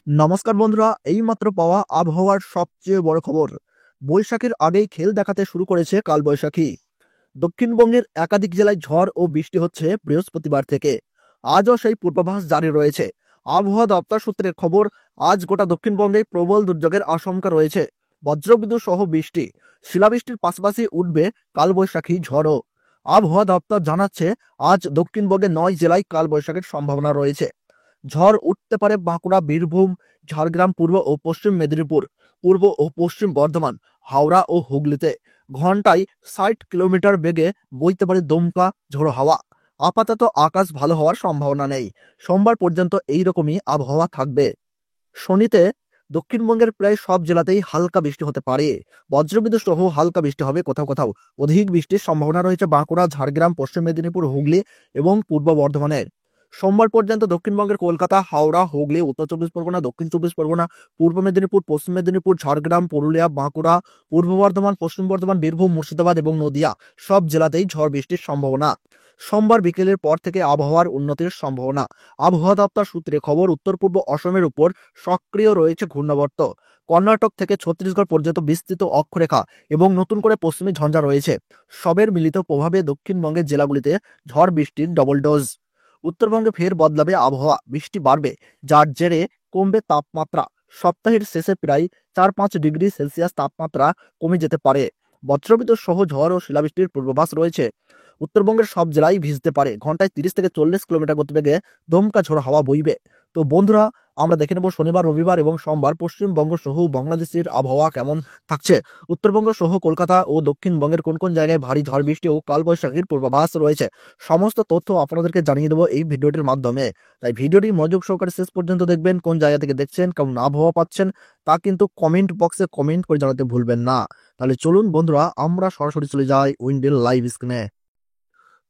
নমস্কার বন্ধুরা, এইমাত্র পাওয়া আবহাওয়ার সবচেয়ে বড় খবর। বৈশাখের আগেই খেল দেখাতে শুরু করেছে কালবৈশাখী। দক্ষিণবঙ্গের একাধিক জেলায় ঝড় ও বৃষ্টি হচ্ছে বৃহস্পতিবার থেকে। আজও সেই পূর্বাভাস জারি রয়েছে। আবহাওয়া দপ্তর সূত্রের খবর, আজ গোটা দক্ষিণবঙ্গে প্রবল দুর্যোগের আশঙ্কা রয়েছে। বজ্রবিদ্যুৎ সহ বৃষ্টি, শিলাবৃষ্টির পাশাপাশি উঠবে কালবৈশাখী ঝড়ও। আবহাওয়া দপ্তর জানাচ্ছে, আজ দক্ষিণবঙ্গের 9 জেলায় কালবৈশাখীর সম্ভাবনা রয়েছে। ঝড় উঠতে পারে বাঁকুড়া, বীরভূম, ঝাড়গ্রাম, পূর্ব ও পশ্চিম মেদিনীপুর, পূর্ব ও পশ্চিম বর্ধমান, হাওড়া ও হুগলিতে। ঘন্টায় 60 কিলোমিটার বেগে বইতে পারে দমকা ঝোড়ো হাওয়া। আপাতত আকাশ ভালো হওয়ার সম্ভাবনা নেই। সোমবার পর্যন্ত এইরকমই আবহাওয়া থাকবে। শনিতে দক্ষিণবঙ্গের প্রায় সব জেলাতেই হালকা বৃষ্টি হতে পারে। বজ্রবিদ্যুৎ সহ হালকা বৃষ্টি হবে কোথাও কোথাও। অধিক বৃষ্টির সম্ভাবনা রয়েছে বাঁকুড়া, ঝাড়গ্রাম, পশ্চিম মেদিনীপুর, হুগলি এবং পূর্ব বর্ধমানের। সোমবার পর্যন্ত দক্ষিণবঙ্গের কলকাতা, হাওড়া, হুগলি, উত্তর চব্বিশ পরগনা, দক্ষিণ চব্বিশ পরগনা, পূর্ব মেদিনীপুর, পশ্চিম মেদিনীপুর, ঝাড়গ্রাম, পুরুলিয়া, বাঁকুড়া, পূর্ব বর্ধমান, পশ্চিম বর্ধমান, বীরভূম, মুর্শিদাবাদ এবং নদিয়া সব জেলাতেই ঝড় বৃষ্টির সম্ভাবনা। সোমবার বিকেলের পর থেকে আবহাওয়ার উন্নতির সম্ভাবনা। আবহাওয়া দপ্তর সূত্রে খবর, উত্তর পূর্ব অসমের উপর সক্রিয় রয়েছে ঘূর্ণাবর্ত। কর্ণাটক থেকে ছত্তিশগড় পর্যন্ত বিস্তৃত অক্ষরেখা এবং নতুন করে পশ্চিমী ঝঞ্ঝা রয়েছে। সবের মিলিত প্রভাবে দক্ষিণবঙ্গের জেলাগুলিতে ঝড় বৃষ্টির ডবল ডোজ। উত্তরবঙ্গে ফের বদলাবে আবহাওয়া, বৃষ্টি বাড়বে, যার জেরে কমবে তাপমাত্রা। সপ্তাহের শেষে প্রায় 4-5 ডিগ্রি সেলসিয়াস তাপমাত্রা কমে যেতে পারে। বজ্রবিদ্যুৎ সহ ঝড় ও শিলাবৃষ্টির পূর্বাভাস রয়েছে। উত্তরবঙ্গের সব জেলায় ভিজতে পারে। ঘন্টায় 30 থেকে 40 কিলোমিটার গতিবেগে দমকা ঝোড়ো হাওয়া বইবে। তো বন্ধুরা, আমরা দেখে নেব শনিবার, রবিবার এবং সোমবার পশ্চিমবঙ্গ সহ বাংলাদেশের আবহাওয়া কেমন থাকছে। উত্তরবঙ্গ সহ কলকাতা ও দক্ষিণবঙ্গের কোন কোন জায়গায় ভারী ঝড় বৃষ্টি ও কালবৈশাখীর পূর্বাভাস রয়েছে, সমস্ত তথ্য আপনাদেরকে জানিয়ে দেবো এই ভিডিওটির মাধ্যমে। তাই ভিডিওটি মনোযোগ সহকারে শেষ পর্যন্ত দেখবেন। কোন জায়গা থেকে দেখছেন, কেমন আবহাওয়া পাচ্ছেন, তা কিন্তু কমেন্ট বক্সে কমেন্ট করে জানাতে ভুলবেন না। তাহলে চলুন বন্ধুরা, আমরা সরাসরি চলে যাই উইন্ডের লাইভ স্ক্রিনে।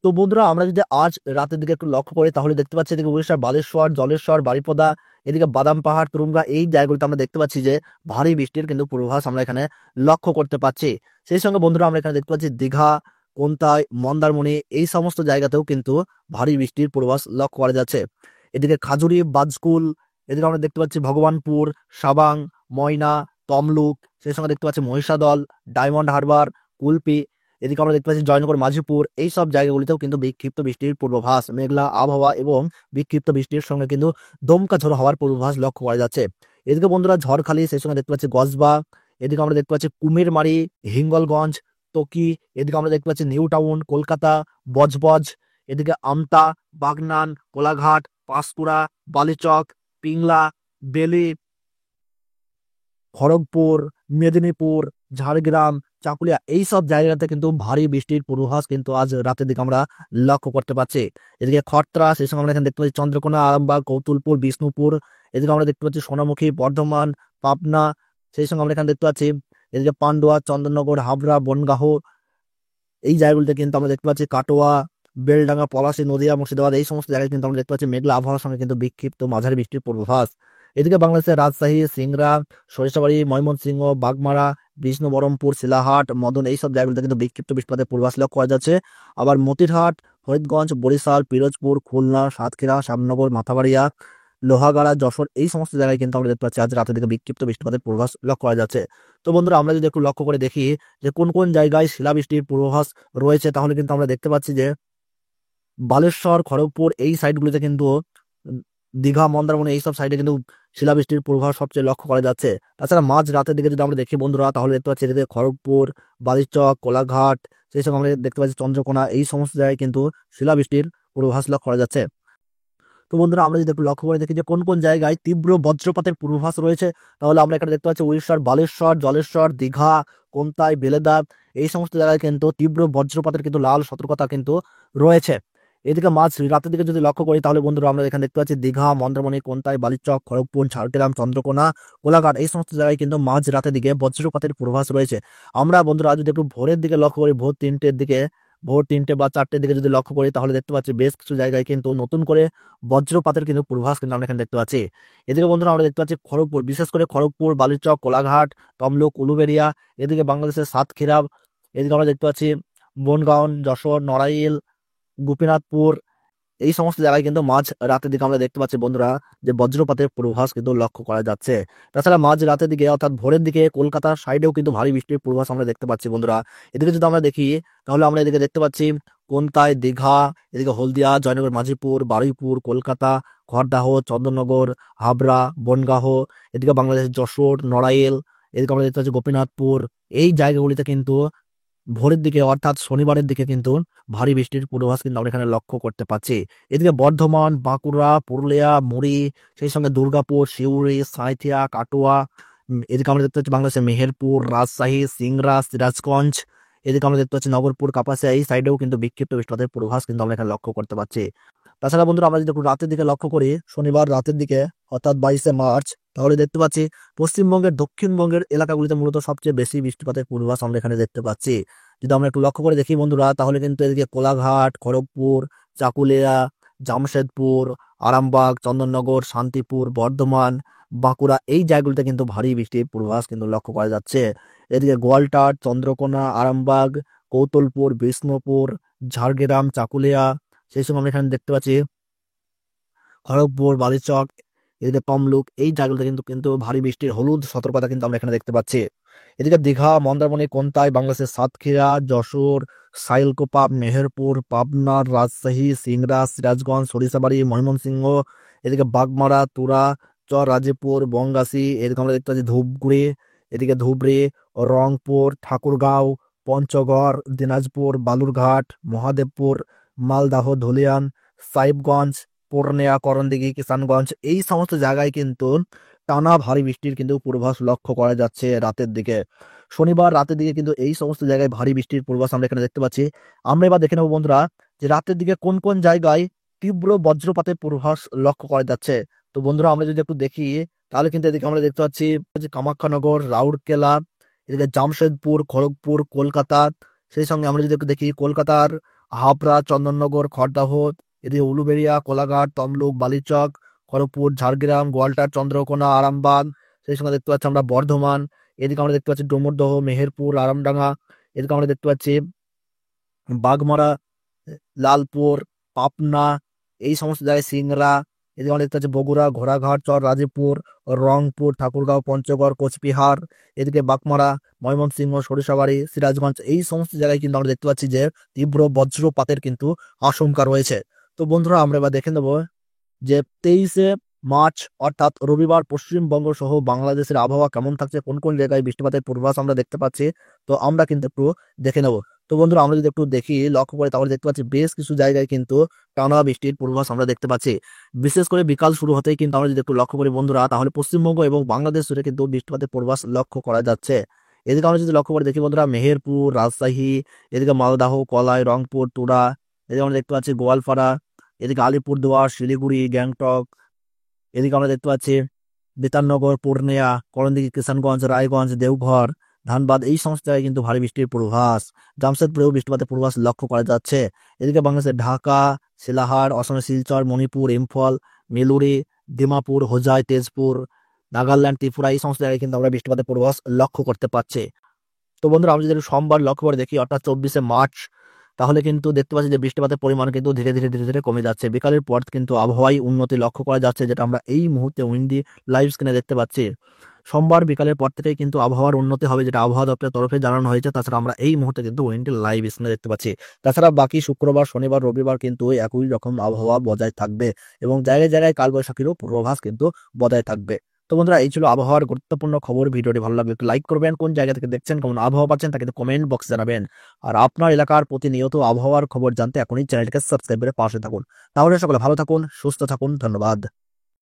তো বন্ধুরা, আমরা যদি আজ রাতের দিকে একটু লক্ষ্য করি, তাহলে দেখতে পাচ্ছি এদিকে উড়িষ্যার বালেশ্বর, জলেশ্বর, বারিপদা, এদিকে বাদাম পাহাড়, তুরুঙ্গা, এই জায়গাগুলিতে আমরা দেখতে পাচ্ছি যে ভারী বৃষ্টির কিন্তু পূর্বাভাস আমরা এখানে লক্ষ্য করতে পাচ্ছি। সেই সঙ্গে বন্ধুরা, আমরা এখানে দেখতে পাচ্ছি দীঘা, কোন্তাই, মন্দারমণি, এই সমস্ত জায়গাতেও কিন্তু ভারী বৃষ্টির পূর্বাভাস লক্ষ্য করা যাচ্ছে। এদিকে খাজুরি, বাজকুল, এদিকে আমরা দেখতে পাচ্ছি ভগবানপুর, সাবাং, ময়না, তমলুক, সেই সঙ্গে দেখতে পাচ্ছি মহিষাদল, ডায়মন্ড হারবার, কুলপি, এদিকে আমরা দেখতে পাচ্ছি জয়নগর, মাঝিপুর, এই সব জায়গাগুলিতেও কিন্তু বিক্ষিপ্ত বৃষ্টির পূর্বাভাস, মেঘলা আবহাওয়া এবং বিক্ষিপ্ত বৃষ্টির সঙ্গে কিন্তু দমকা ঝোড়ো হওয়ার পূর্বাভাস লক্ষ্য করা যাচ্ছে। এদিকে বন্ধুরা ঝড়খালি, সেই সঙ্গে দেখতে পাচ্ছি গজবা, এদিকে আমরা দেখতে পাচ্ছি কুমিরমারি, হিঙ্গলগঞ্জ, তকি, এদিকে আমরা দেখতে পাচ্ছি নিউ টাউন, কলকাতা, বজবজ, এদিকে আমতা, বাগনান, কোলাঘাট, পাঁশকুড়া, বালিচক, পিংলা, বেলি, খড়গপুর, মেদিনীপুর, ঝাড়গ্রাম, চাকুলিয়া, এই সব জায়গাতে কিন্তু ভারী বৃষ্টির পূর্বাভাস কিন্তু আজ রাতের দিকে আমরা লক্ষ্য করতে পারছি। এদিকে খড়তরা, সেই সঙ্গে আমরা এখানে দেখতে পাচ্ছি চন্দ্রকোনা, আরামবাগ, কৌতুলপুর, বিষ্ণুপুর, এদিকে আমরা দেখতে পাচ্ছি সোনামুখী, বর্ধমান, পাবনা, সেই সঙ্গে আমরা এখানে দেখতে পাচ্ছি এদিকে পান্ডুয়া, চন্দননগর, হাবড়া, বনগাহ, এই জায়গাগুলিতে কিন্তু আমরা দেখতে পাচ্ছি কাটোয়া, বেলডাঙ্গা, পলাশী, নদিয়া, মুর্শিদাবাদ, এই সমস্ত জায়গায় কিন্তু আমরা দেখতে পাচ্ছি মেঘলা আবহাওয়ার সঙ্গে কিন্তু বিক্ষিপ্ত মাঝারি বৃষ্টির পূর্বাভাস। এদিকে বাংলাদেশের রাজশাহী, সিংড়া, সরিষাবাড়ি, ময়মনসিংহ, বাগমারা, বিষ্ণু বরমপুর, শিলাহাট, মদন, এই সব জায়গাগুলিতে কিন্তু বিক্ষিপ্ত বৃষ্টিপাতের পূর্বাভাস লক্ষ্য করা যাচ্ছে। আবার মতিরহাট, ফরিদগঞ্জ, বরিশাল, পিরোজপুর, খুলনা, সাতক্ষীরা, শ্যামনগর, মাথাবাড়িয়া, লোহাগাড়া, যশোর, এই সমস্ত জায়গায় কিন্তু আমরা দেখতে পাচ্ছি আজ রাতের দিকে বিক্ষিপ্ত বৃষ্টিপাতের পূর্বাভাস লক্ষ্য করা যাচ্ছে। তো বন্ধুরা, আমরা যদি একটু লক্ষ্য করে দেখি যে কোন কোন জায়গায় শিলাবৃষ্টির পূর্বাভাস রয়েছে, তাহলে কিন্তু আমরা দেখতে পাচ্ছি যে বালেশ্বর, খড়গপুর, এই সাইডগুলিতে কিন্তু উম, দীঘা, মন্দারমণি, এইসব সাইডে কিন্তু শিলাবৃষ্টির পূর্বাভাস সবচেয়ে লক্ষ্য করা যাচ্ছে। তাছাড়া মাঝ রাতের দিকে যদি আমরা দেখি বন্ধুরা, তাহলে দেখতে পাচ্ছি এদিকে খড়গপুর, বালিচক, কোলাঘাট, সেই সঙ্গে আমরা দেখতে পাচ্ছি চন্দ্রকোনা, এই সমস্ত জায়গায় কিন্তু শিলাবৃষ্টির পূর্বাভাস লক্ষ্য করা যাচ্ছে। তো বন্ধুরা, আমরা যদি একটু লক্ষ্য করে দেখি যে কোন কোন জায়গায় তীব্র বজ্রপাতের পূর্বাভাস রয়েছে, তাহলে আমরা এখানে দেখতে পাচ্ছি উড়িষ্যার বালেশ্বর, জলেশ্বর, দীঘা, কোন্তাই, বেলেদা, এই সমস্ত জায়গায় কিন্তু তীব্র বজ্রপাতের কিন্তু লাল সতর্কতা কিন্তু রয়েছে। এদিকে মাঝ রাতের দিকে যদি লক্ষ্য করি, তাহলে বন্ধুরা আমরা এখানে দেখতে পাচ্ছি দীঘা, মন্দারমণি, কোন্তাই, বালিচক, খড়গপুর, ঝাড়গ্রাম, চন্দ্রকোনা, কোলাঘাট, এই সমস্ত জায়গায় কিন্তু মাঝ রাতের দিকে বজ্রপাতের পূর্বাভাস রয়েছে। আমরা বন্ধুরা যদি একটু ভোরের দিকে লক্ষ্য করি, ভোর 3টে বা 4টের দিকে যদি লক্ষ্য করি, তাহলে দেখতে পাচ্ছি বেশ কিছু জায়গায় কিন্তু নতুন করে বজ্রপাতের কিন্তু পূর্বাভাস কিন্তু আমরা এখানে দেখতে পাচ্ছি। এদিকে বন্ধুরা আমরা দেখতে পাচ্ছি খড়গপুর, বিশেষ করে খড়গপুর, বালিচক, কোলাঘাট, তমলুক, উলুবেড়িয়া, এদিকে বাংলাদেশের সাতক্ষীরা, এদিকে আমরা দেখতে পাচ্ছি বনগাঁও, যশোর, নড়াইল, গোপীনাথপুর, এই সমস্ত জায়গায় কিন্তু মাঝ রাতের দিকে আমরা দেখতে পাচ্ছি বন্ধুরা যে বজ্রপাতের পূর্বাভাস কিন্তু লক্ষ্য করা যাচ্ছে। তাছাড়া মাঝ রাতের দিকে অর্থাৎ ভোরের দিকে কলকাতার সাইডেও কিন্তু ভারী বৃষ্টির পূর্বাভাস আমরা দেখতে পাচ্ছি বন্ধুরা। এদিকে যদি আমরা দেখি তাহলে আমরা এদিকে দেখতে পাচ্ছি কোনতায়, দীঘা, এদিকে হলদিয়া, জয়নগর, মাঝিপুর, বারুইপুর, কলকাতা, খড়দাহ, চন্দননগর, হাবড়া, বনগাহ, এদিকে বাংলাদেশের যশোর, নড়াইল, এদিকে আমরা দেখতে পাচ্ছি গোপীনাথপুর। এই জায়গাগুলিতে কিন্তু ভোরের দিকে অর্থাৎ শনিবারের দিকে কিন্তু ভারী বৃষ্টির পূর্বাভাস কিন্তু আমরা এখানে লক্ষ্য করতে পারছি। এদিকে বর্ধমান, বাঁকুড়া, পুরুলিয়া, মুড়ি, সেই সঙ্গে দুর্গাপুর, সিউড়ি, সাঁইথিয়া, কাটোয়া, এদিকে আমরা দেখতে পাচ্ছি বাংলাদেশের মেহেরপুর, রাজশাহী, সিংড়া, সিরাজগঞ্জ, এদিকে আমরা দেখতে পাচ্ছি নগরপুর, কাপাসিয়া, এই সাইডেও কিন্তু বিক্ষিপ্ত বৃষ্টিপাতের পূর্বাভাস কিন্তু আমরা এখানে লক্ষ্য করতে পারছি। তাছাড়া বন্ধুরা আমরা যদি একটু রাতের দিকে লক্ষ্য করি, শনিবার রাতের দিকে অর্থাৎ 22শে মার্চ, তাহলে দেখতে পাচ্ছি পশ্চিমবঙ্গের দক্ষিণবঙ্গের এলাকাগুলিতে মূলত সবচেয়ে বেশি বৃষ্টিপাতের পূর্বাভাস আমরা এখানে দেখতে পাচ্ছি। যদি আমরা একটু লক্ষ্য করে দেখি বন্ধুরা তাহলে কিন্তু এদিকে কোলাঘাট, খড়গপুর, চাকুলিয়া, জামশেদপুর, আরামবাগ, চন্দননগর, শান্তিপুর, বর্ধমান, বাঁকুড়া, এই জায়গাগুলিতে কিন্তু ভারী বৃষ্টির পূর্বাভাস কিন্তু লক্ষ্য করা যাচ্ছে। এদিকে গোয়ালটার, চন্দ্রকোনা, আরামবাগ, কৌতলপুর, বিষ্ণুপুর, ঝাড়গ্রাম, চাকুলিয়া, সেই সময় আমরা এখানে দেখতে পাচ্ছি খড়গপুর, বালিচক, এদিকে তমলুক, এই জায়গাগুলোতে কিন্তু কিন্তু ভারী বৃষ্টির হলুদ সতর্কতা কিন্তু আমরা এখানে দেখতে পাচ্ছি। এদিকে দীঘা, মন্দারমণি, কোন্তাই, বাংলাদেশের সাতক্ষীরা, যশোর, সাইলকোপা, মেহেরপুর, পাবনা, রাজশাহী, সিংড়া, সিরাজগঞ্জ, সরিষাবাড়ি, ময়মনসিংহ, এদিকে বাগমারা, তুরা, রাজীবপুর, বনগাছি, এদিকে আমরা দেখতে পাচ্ছি ধূপগুড়ি, এদিকে ধুবড়ি, রংপুর, ঠাকুরগাঁও, পঞ্চগড়, দিনাজপুর, বালুরঘাট, মহাদেবপুর, মালদাহ, ধুলিয়ান, সাহিবগঞ্জ, পূর্ণিয়া, করণদিঘি, কিষানগঞ্জ, এই সমস্ত জায়গায় কিন্তু টানা ভারী বৃষ্টির কিন্তু পূর্বাভাস লক্ষ্য করা যাচ্ছে রাতের দিকে। শনিবার রাতের দিকে কিন্তু এই সমস্ত জায়গায় ভারী বৃষ্টির পূর্বাভাস আমরা এখানে দেখতে পাচ্ছি। আমরা এবার দেখে নেবো বন্ধুরা যে রাতের দিকে কোন কোন জায়গায় তীব্র বজ্রপাতের পূর্বাভাস লক্ষ্য করা যাচ্ছে। তো বন্ধুরা আমরা যদি একটু দেখি তাহলে কিন্তু এদিকে আমরা দেখতে পাচ্ছি যে কামাখ্যানগর, রাউরকেলা, এদিকে জামশেদপুর, খড়গপুর, কলকাতা, সেই সঙ্গে আমরা যদি একটু দেখি কলকাতার হাবড়া, চন্দননগর, খড়দাহ, এদিকে উলুবেড়িয়া, কোলাঘাট, তমলুক, বালিচক, খড়গপুর, ঝাড়গ্রাম, গোয়ালটার, চন্দ্রকোনা, আরামবাগ, সেই সঙ্গে দেখতে পাচ্ছি আমরা বর্ধমান, এদিকে আমরা দেখতে পাচ্ছি ডোমরদহ, মেহেরপুর, আরামডাঙ্গা, এদিকে আমরা দেখতে পাচ্ছি বাগমারা, লালপুর, পাবনা, এই সমস্ত জায়গায় সিংড়া, এদিকে আমরা দেখতে পাচ্ছি বগুড়া, ঘোড়াঘাট, রাজীবপুর, রংপুর, ঠাকুরগাঁও, পঞ্চগড়, কোচবিহার, এদিকে বাগমারা, ময়মনসিংহ, সরিষাবাড়ি, সিরাজগঞ্জ, এই সমস্ত জায়গায় কিন্তু আমরা দেখতে পাচ্ছি যে তীব্র বজ্রপাতের কিন্তু আশঙ্কা রয়েছে। তো বন্ধুরা আমরা এবার দেখে নেবো যে 23শে মার্চ অর্থাৎ রবিবার পশ্চিমবঙ্গ সহ বাংলাদেশের আবহাওয়া কেমন থাকছে, কোন কোন জায়গায় বৃষ্টিপাতের পূর্বাভাস আমরা দেখতে পাচ্ছি। তো আমরা কিন্তু একটু দেখে নেব। তো বন্ধুরা আমরা যদি একটু দেখি লক্ষ্য করে তাহলে দেখতে পাচ্ছি বেশ কিছু জায়গায় কিন্তু টানা বৃষ্টির পূর্বাভাস আমরা দেখতে পাচ্ছি। বিশেষ করে বিকাল শুরু হতেই কিন্তু আমরা যদি একটু লক্ষ্য করি বন্ধুরা তাহলে পশ্চিমবঙ্গ এবং বাংলাদেশ জুড়ে কিন্তু বৃষ্টিপাতের পূর্বাভাস লক্ষ্য করা যাচ্ছে। এদিকে আমরা যদি লক্ষ্য করে দেখি বন্ধুরা মেহেরপুর, রাজশাহী, এদিকে মালদাহ, কলাই, রংপুর, তুরা, এদিকে আমরা দেখতে পাচ্ছি গোয়ালপাড়া, এদিকে আলিপুরদুয়ার, শিলিগুড়ি, গ্যাংটক, এদিকে আমরা দেখতে পাচ্ছি বিতাননগর, পূর্ণিয়া, করণদিঘি, কিষানগঞ্জ, রায়গঞ্জ, দেওঘর, ধানবাদ, এই সমস্ত জায়গায় কিন্তু ভারী বৃষ্টির পূর্বাভাস। জামশেদপুরেও বৃষ্টিপাতের পূর্বাভাস লক্ষ্য করা যাচ্ছে। এদিকে বাংলাদেশের ঢাকা, শিলাহার, অসমের শিলচর, মণিপুর, ইম্ফল, মিলুরি, ডিমাপুর, হোজাই, তেজপুর, নাগাল্যান্ড, ত্রিপুরা, এই সমস্ত জায়গায় কিন্তু আমরা বৃষ্টিপাতের পূর্বাভাস লক্ষ্য করতে পারছি। তো বন্ধুরা আমরা যদি একটু সোমবার লক্ষ্য করে দেখি অর্থাৎ 24শে মার্চ, তাহলে কিন্তু দেখতে পাচ্ছি যে বৃষ্টিপাতের পরিমাণ কিন্তু ধীরে ধীরে ধীরে ধীরে কমে যাচ্ছে। বিকালের পর কিন্তু আবহাওয়ায় উন্নতি লক্ষ্য করা যাচ্ছে, যেটা আমরা এই মুহূর্তে উইন্ডি লাইভ স্ক্রিনে দেখতে পাচ্ছি। সোমবার বিকালের পর থেকেই কিন্তু আবহাওয়ার উন্নতি হবে, যেটা আবহাওয়া দপ্তরের তরফে জানানো হয়েছে। তাছাড়া আমরা এই মুহূর্তে কিন্তু উইন্ডি লাইভ স্ক্রিনে দেখতে পাচ্ছি। তাছাড়া বাকি শুক্রবার, শনিবার, রবিবার কিন্তু একই রকম আবহাওয়া বজায় থাকবে এবং জায়গায় জায়গায় কালবৈশাখীরও পূর্বাভাস কিন্তু বজায় থাকবে। তো বন্ধুরা এই ছিল আবহাওয়ার গুরুত্বপূর্ণ খবর। ভিডিওটি ভালো লাগলে একটু লাইক করবেন, কোন জায়গা থেকে দেখছেন, কেমন আবহাওয়া পাচ্ছেন তা কিন্তু কমেন্ট বক্সে জানাবেন। আর আপনার এলাকার প্রতিনিয়ত আবহাওয়ার খবর জানতে এখনই চ্যানেলটিকে সাবস্ক্রাইব করে পাশে থাকুন। তাহলে সকলে ভালো থাকুন, সুস্থ থাকুন, ধন্যবাদ।